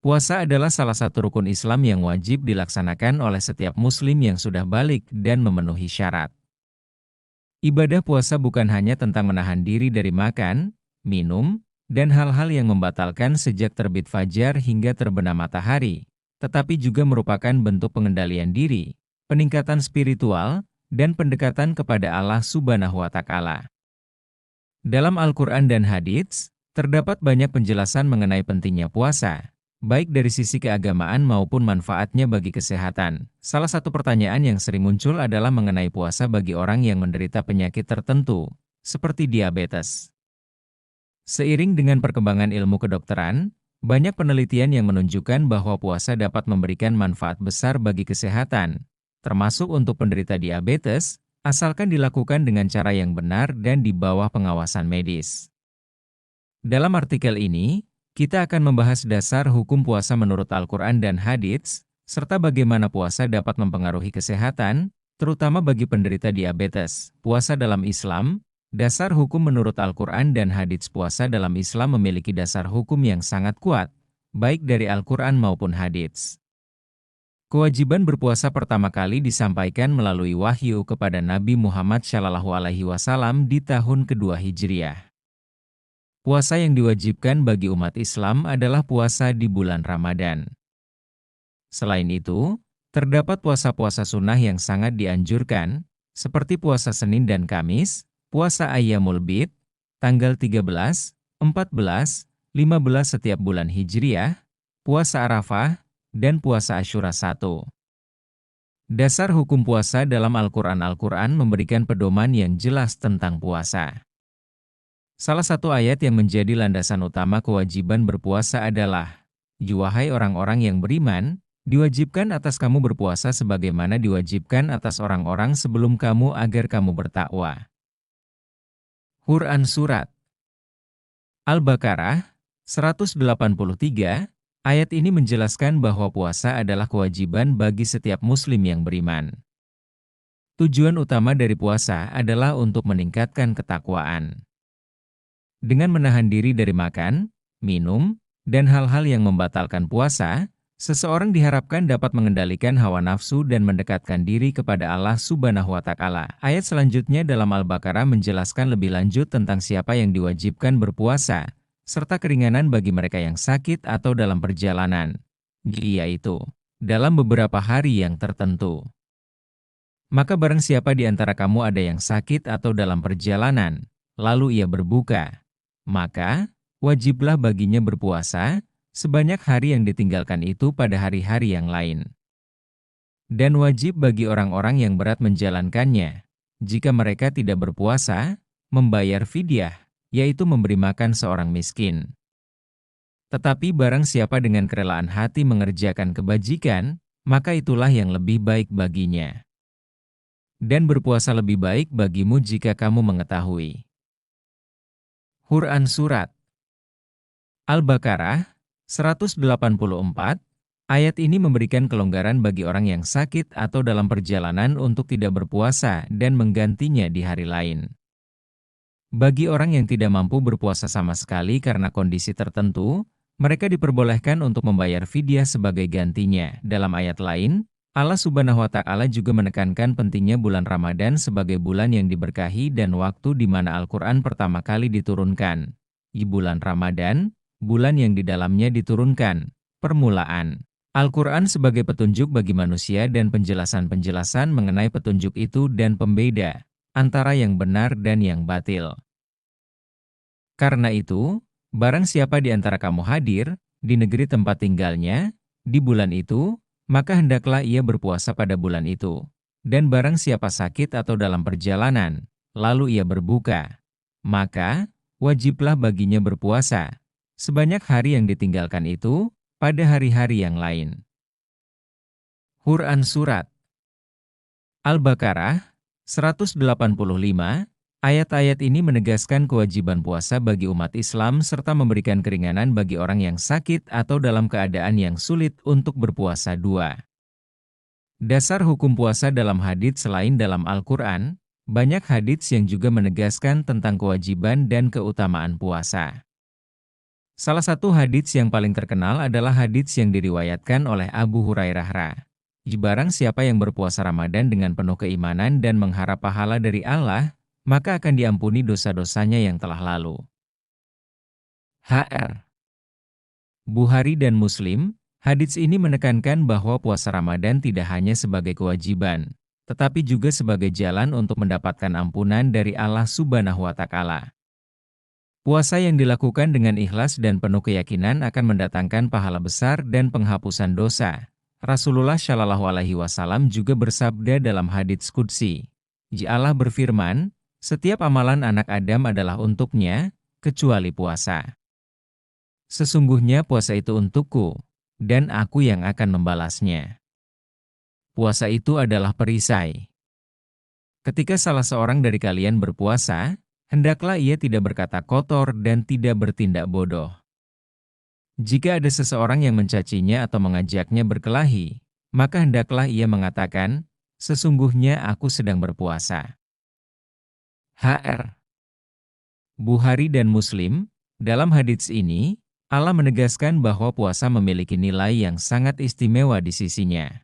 Puasa adalah salah satu rukun Islam yang wajib dilaksanakan oleh setiap muslim yang sudah balik dan memenuhi syarat. Ibadah puasa bukan hanya tentang menahan diri dari makan, minum, dan hal-hal yang membatalkan sejak terbit fajar hingga terbenam matahari, tetapi juga merupakan bentuk pengendalian diri, peningkatan spiritual, dan pendekatan kepada Allah Subhanahu wa Ta'ala. Dalam Al-Quran dan hadits, terdapat banyak penjelasan mengenai pentingnya puasa, baik dari sisi keagamaan maupun manfaatnya bagi kesehatan. Salah satu pertanyaan yang sering muncul adalah mengenai puasa bagi orang yang menderita penyakit tertentu, seperti diabetes. Seiring dengan perkembangan ilmu kedokteran, banyak penelitian yang menunjukkan bahwa puasa dapat memberikan manfaat besar bagi kesehatan, termasuk untuk penderita diabetes, asalkan dilakukan dengan cara yang benar dan di bawah pengawasan medis. Dalam artikel ini, kita akan membahas dasar hukum puasa menurut Al-Quran dan hadits, serta bagaimana puasa dapat mempengaruhi kesehatan, terutama bagi penderita diabetes. Puasa dalam Islam, dasar hukum menurut Al-Quran dan hadits. Puasa dalam Islam memiliki dasar hukum yang sangat kuat, baik dari Al-Quran maupun hadits. Kewajiban berpuasa pertama kali disampaikan melalui wahyu kepada Nabi Muhammad SAW di tahun kedua Hijriah. Puasa yang diwajibkan bagi umat Islam adalah puasa di bulan Ramadan. Selain itu, terdapat puasa-puasa sunnah yang sangat dianjurkan, seperti puasa Senin dan Kamis, puasa Ayyamul Bid, tanggal 13, 14, 15 setiap bulan Hijriah, puasa Arafah, dan puasa Asyura 1. Dasar hukum puasa dalam Al-Quran memberikan pedoman yang jelas tentang puasa. Salah satu ayat yang menjadi landasan utama kewajiban berpuasa adalah, "Wahai orang-orang yang beriman, diwajibkan atas kamu berpuasa sebagaimana diwajibkan atas orang-orang sebelum kamu agar kamu bertakwa." Quran Surat Al-Baqarah 183. Ayat ini menjelaskan bahwa puasa adalah kewajiban bagi setiap muslim yang beriman. Tujuan utama dari puasa adalah untuk meningkatkan ketakwaan. Dengan menahan diri dari makan, minum, dan hal-hal yang membatalkan puasa, seseorang diharapkan dapat mengendalikan hawa nafsu dan mendekatkan diri kepada Allah Subhanahu wa Ta'ala. Ayat selanjutnya dalam Al-Baqarah menjelaskan lebih lanjut tentang siapa yang diwajibkan berpuasa, serta keringanan bagi mereka yang sakit atau dalam perjalanan, yaitu dalam beberapa hari yang tertentu. Maka barang siapa di antara kamu ada yang sakit atau dalam perjalanan, lalu ia berbuka, maka wajiblah baginya berpuasa sebanyak hari yang ditinggalkan itu pada hari-hari yang lain. Dan wajib bagi orang-orang yang berat menjalankannya, jika mereka tidak berpuasa, membayar fidyah, yaitu memberi makan seorang miskin. Tetapi barang siapa dengan kerelaan hati mengerjakan kebajikan, maka itulah yang lebih baik baginya. Dan berpuasa lebih baik bagimu jika kamu mengetahui. Quran Surat Al-Baqarah 184. Ayat ini memberikan kelonggaran bagi orang yang sakit atau dalam perjalanan untuk tidak berpuasa dan menggantinya di hari lain. Bagi orang yang tidak mampu berpuasa sama sekali karena kondisi tertentu, mereka diperbolehkan untuk membayar fidyah sebagai gantinya. Dalam ayat lain, Allah Subhanahu wa Ta'ala juga menekankan pentingnya bulan Ramadan sebagai bulan yang diberkahi dan waktu di mana Al-Quran pertama kali diturunkan. Di bulan Ramadan, bulan yang di dalamnya diturunkan. Permulaan Al-Quran sebagai petunjuk bagi manusia dan penjelasan-penjelasan mengenai petunjuk itu dan pembeda antara yang benar dan yang batil. Karena itu, barang siapa di antara kamu hadir di negeri tempat tinggalnya di bulan itu, maka hendaklah ia berpuasa pada bulan itu. Dan barang siapa sakit atau dalam perjalanan, lalu ia berbuka, maka wajiblah baginya berpuasa sebanyak hari yang ditinggalkan itu pada hari-hari yang lain. Quran Surat Al-Baqarah 185. Ayat-ayat ini menegaskan kewajiban puasa bagi umat Islam serta memberikan keringanan bagi orang yang sakit atau dalam keadaan yang sulit untuk berpuasa. 2. Dasar hukum puasa dalam hadits. Selain dalam Al-Quran, banyak hadits yang juga menegaskan tentang kewajiban dan keutamaan puasa. Salah satu hadits yang paling terkenal adalah hadits yang diriwayatkan oleh Abu Hurairah ra. Barang siapa yang berpuasa Ramadan dengan penuh keimanan dan mengharap pahala dari Allah, maka akan diampuni dosa-dosanya yang telah lalu. HR. Bukhari dan Muslim, hadits ini menekankan bahwa puasa Ramadan tidak hanya sebagai kewajiban, tetapi juga sebagai jalan untuk mendapatkan ampunan dari Allah Subhanahu wa Ta'ala. Puasa yang dilakukan dengan ikhlas dan penuh keyakinan akan mendatangkan pahala besar dan penghapusan dosa. Rasulullah Shallallahu Alaihi Wasallam juga bersabda dalam hadits qudsi, Allah berfirman, setiap amalan anak Adam adalah untuknya, kecuali puasa. Sesungguhnya puasa itu untukku, dan aku yang akan membalasnya. Puasa itu adalah perisai. Ketika salah seorang dari kalian berpuasa, hendaklah ia tidak berkata kotor dan tidak bertindak bodoh. Jika ada seseorang yang mencacinya atau mengajaknya berkelahi, maka hendaklah ia mengatakan, sesungguhnya aku sedang berpuasa. HR. Bukhari dan Muslim, dalam hadits ini, Allah menegaskan bahwa puasa memiliki nilai yang sangat istimewa di sisinya.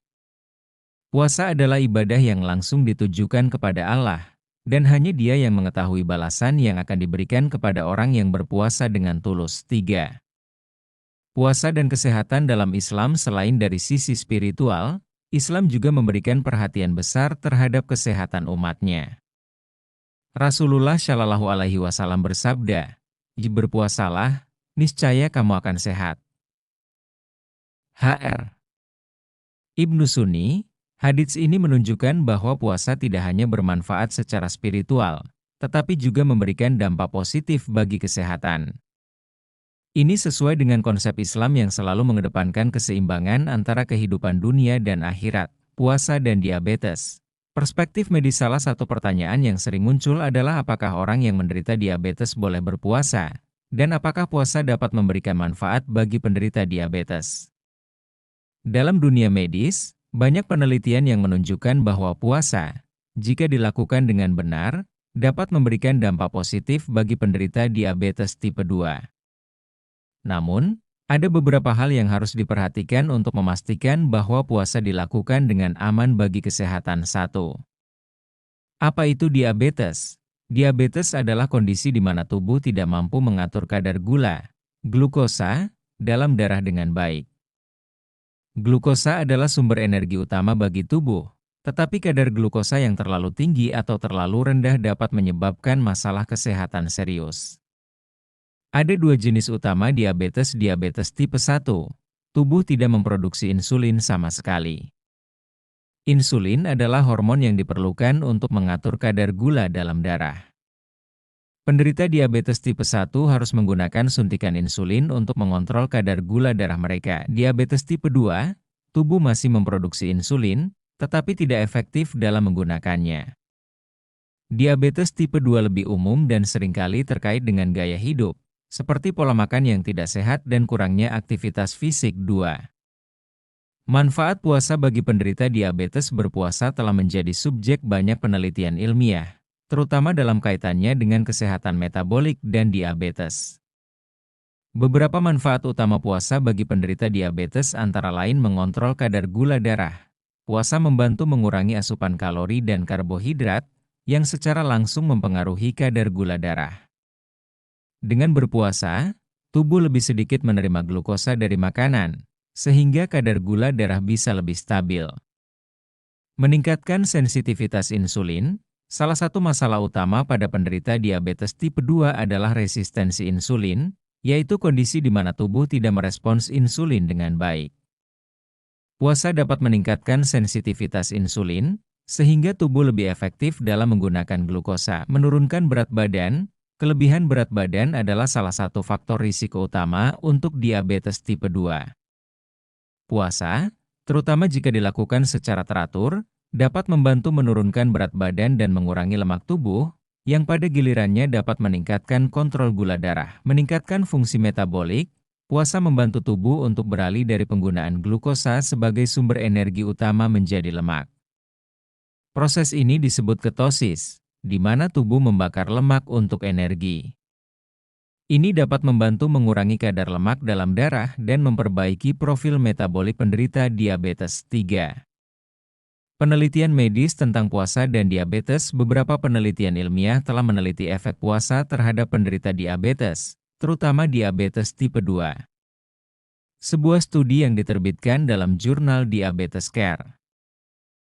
Puasa adalah ibadah yang langsung ditujukan kepada Allah, dan hanya Dia yang mengetahui balasan yang akan diberikan kepada orang yang berpuasa dengan tulus. 3. Puasa dan kesehatan dalam Islam selain dari sisi spiritual, Islam juga memberikan perhatian besar terhadap kesehatan umatnya. Rasulullah Shallallahu Alaihi Wasallam bersabda, berpuasalah, niscaya kamu akan sehat. HR. Ibnu Sunni, hadits ini menunjukkan bahwa puasa tidak hanya bermanfaat secara spiritual, tetapi juga memberikan dampak positif bagi kesehatan. Ini sesuai dengan konsep Islam yang selalu mengedepankan keseimbangan antara kehidupan dunia dan akhirat, puasa dan diabetes. Perspektif medis salah satu pertanyaan yang sering muncul adalah apakah orang yang menderita diabetes boleh berpuasa, dan apakah puasa dapat memberikan manfaat bagi penderita diabetes. Dalam dunia medis, banyak penelitian yang menunjukkan bahwa puasa, jika dilakukan dengan benar, dapat memberikan dampak positif bagi penderita diabetes tipe 2. Namun, ada beberapa hal yang harus diperhatikan untuk memastikan bahwa puasa dilakukan dengan aman bagi kesehatan. 1. Apa itu diabetes? Diabetes adalah kondisi di mana tubuh tidak mampu mengatur kadar gula, glukosa, dalam darah dengan baik. Glukosa adalah sumber energi utama bagi tubuh, tetapi kadar glukosa yang terlalu tinggi atau terlalu rendah dapat menyebabkan masalah kesehatan serius. Ada dua jenis utama diabetes tipe 1. Tubuh tidak memproduksi insulin sama sekali. Insulin adalah hormon yang diperlukan untuk mengatur kadar gula dalam darah. Penderita diabetes tipe 1 harus menggunakan suntikan insulin untuk mengontrol kadar gula darah mereka. Diabetes tipe 2, tubuh masih memproduksi insulin, tetapi tidak efektif dalam menggunakannya. Diabetes tipe 2 lebih umum dan seringkali terkait dengan gaya hidup, seperti pola makan yang tidak sehat dan kurangnya aktivitas fisik. 2. Manfaat puasa bagi penderita diabetes. Berpuasa telah menjadi subjek banyak penelitian ilmiah, terutama dalam kaitannya dengan kesehatan metabolik dan diabetes. Beberapa manfaat utama puasa bagi penderita diabetes antara lain mengontrol kadar gula darah. Puasa membantu mengurangi asupan kalori dan karbohidrat, yang secara langsung mempengaruhi kadar gula darah. Dengan berpuasa, tubuh lebih sedikit menerima glukosa dari makanan, sehingga kadar gula darah bisa lebih stabil. Meningkatkan sensitivitas insulin. Salah satu masalah utama pada penderita diabetes tipe 2 adalah resistensi insulin, yaitu kondisi di mana tubuh tidak merespons insulin dengan baik. Puasa dapat meningkatkan sensitivitas insulin, sehingga tubuh lebih efektif dalam menggunakan glukosa. Menurunkan berat badan. Kelebihan berat badan adalah salah satu faktor risiko utama untuk diabetes tipe 2. Puasa, terutama jika dilakukan secara teratur, dapat membantu menurunkan berat badan dan mengurangi lemak tubuh, yang pada gilirannya dapat meningkatkan kontrol gula darah. Meningkatkan fungsi metabolik, puasa membantu tubuh untuk beralih dari penggunaan glukosa sebagai sumber energi utama menjadi lemak. Proses ini disebut ketosis, di mana tubuh membakar lemak untuk energi. Ini dapat membantu mengurangi kadar lemak dalam darah dan memperbaiki profil metabolik penderita diabetes 3. Penelitian medis tentang puasa dan diabetes. Beberapa penelitian ilmiah telah meneliti efek puasa terhadap penderita diabetes, terutama diabetes tipe 2. Sebuah studi yang diterbitkan dalam jurnal Diabetes Care